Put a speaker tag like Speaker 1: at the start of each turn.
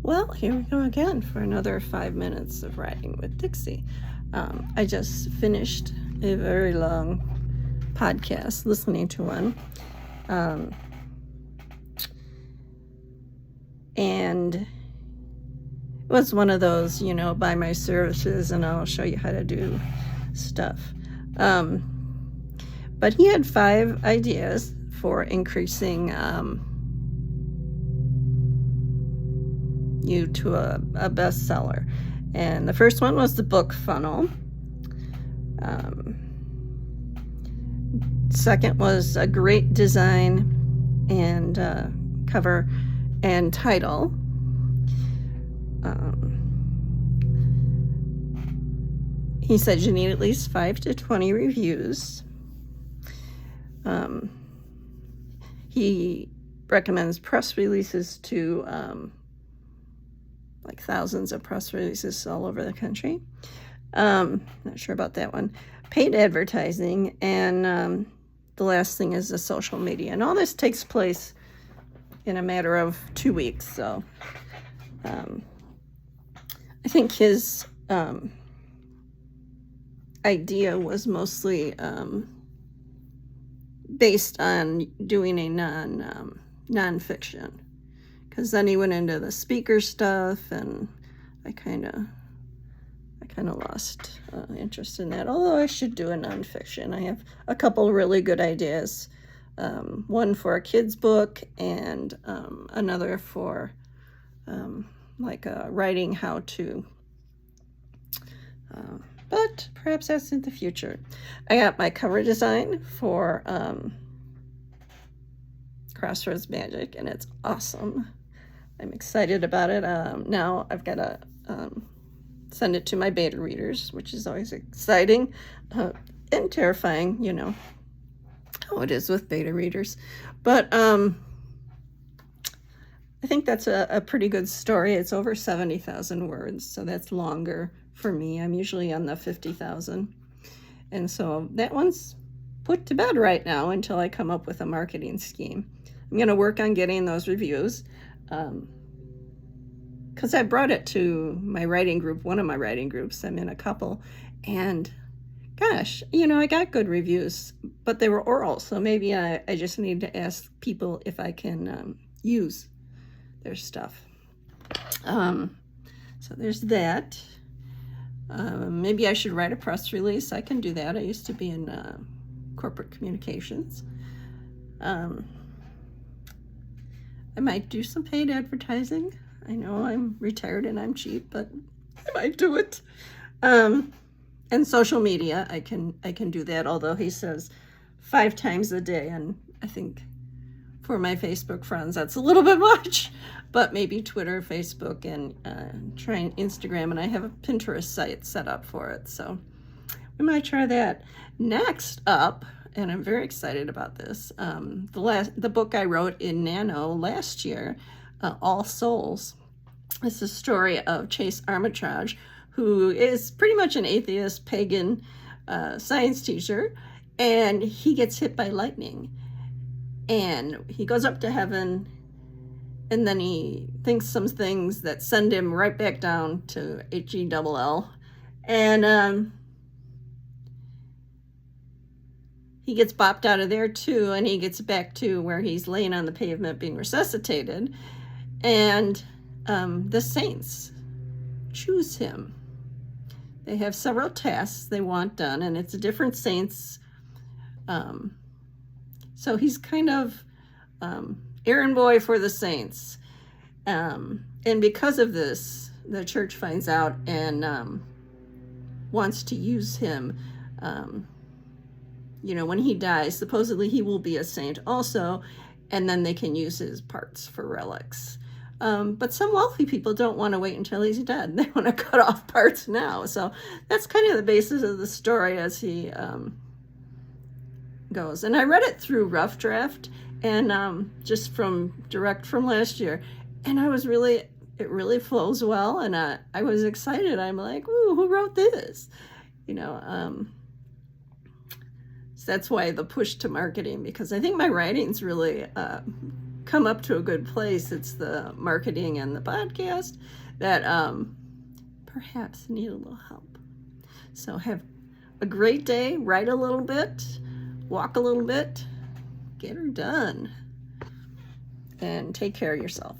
Speaker 1: Well, here we go again for another 5 minutes of writing with Dixie. I just finished a very long podcast, listening to one. And it was one of those, buy my services and I'll show you how to do stuff. But he had 5 ideas for increasing you to a bestseller. And the first one was the book funnel. Second was a great design and cover and title. He said you need at least 5 to 20 reviews. He recommends press releases to like thousands of press releases all over the country. Not sure about that one. Paid advertising, and the last thing is the social media. And all this takes place in a matter of 2 weeks. So I think his idea was mostly based on doing a nonfiction, because then he went into the speaker stuff, and I kind of lost interest in that. Although I should do a nonfiction. I have a couple really good ideas. One for a kid's book, and another for like a writing how to. But perhaps that's in the future. I got my cover design for Crossroads Magic, and it's awesome. I'm excited about it. Now I've got to send it to my beta readers, which is always exciting and terrifying, how it is with beta readers. But I think that's a pretty good story. It's over 70,000 words, so that's longer for me. I'm usually on the 50,000. And so that one's put to bed right now until I come up with a marketing scheme. I'm going to work on getting those reviews because I brought it to my writing group, one of my writing groups. I'm in a couple, and gosh, I got good reviews, but they were oral. So maybe I just need to ask people if I can use their stuff. So there's that. Maybe I should write a press release. I can do that. I used to be in corporate communications. I might do some paid advertising. I know I'm retired and I'm cheap, but I might do it. And social media, I can do that. Although he says 5 times a day, and I think for my Facebook friends that's a little bit much. But maybe Twitter, Facebook, and trying Instagram, and I have a Pinterest site set up for it, so we might try that. Next up, and I'm very excited about this, the book I wrote in Nano last year, All Souls. It's a story of Chase Armitage, who is pretty much an atheist, pagan science teacher, and he gets hit by lightning, and he goes up to heaven. And then he thinks some things that send him right back down to HELL. And he gets bopped out of there too, and he gets back to where he's laying on the pavement being resuscitated. And the saints choose him. They have several tasks they want done, and it's different saints. So he's kind of errand boy for the saints. And because of this, the church finds out and wants to use him. When he dies, supposedly he will be a saint also, and then they can use his parts for relics. But some wealthy people don't want to wait until he's dead. They want to cut off parts now. So that's kind of the basis of the story as he goes. And I read it through Rough Draft, and just direct from last year, and it really flows well, and I was excited. I'm like, ooh, who wrote this? So that's why the push to marketing, because I think my writing's really come up to a good place. It's the marketing and the podcast that perhaps need a little help. So have a great day. Write a little bit, walk a little bit, get her done, and take care of yourself.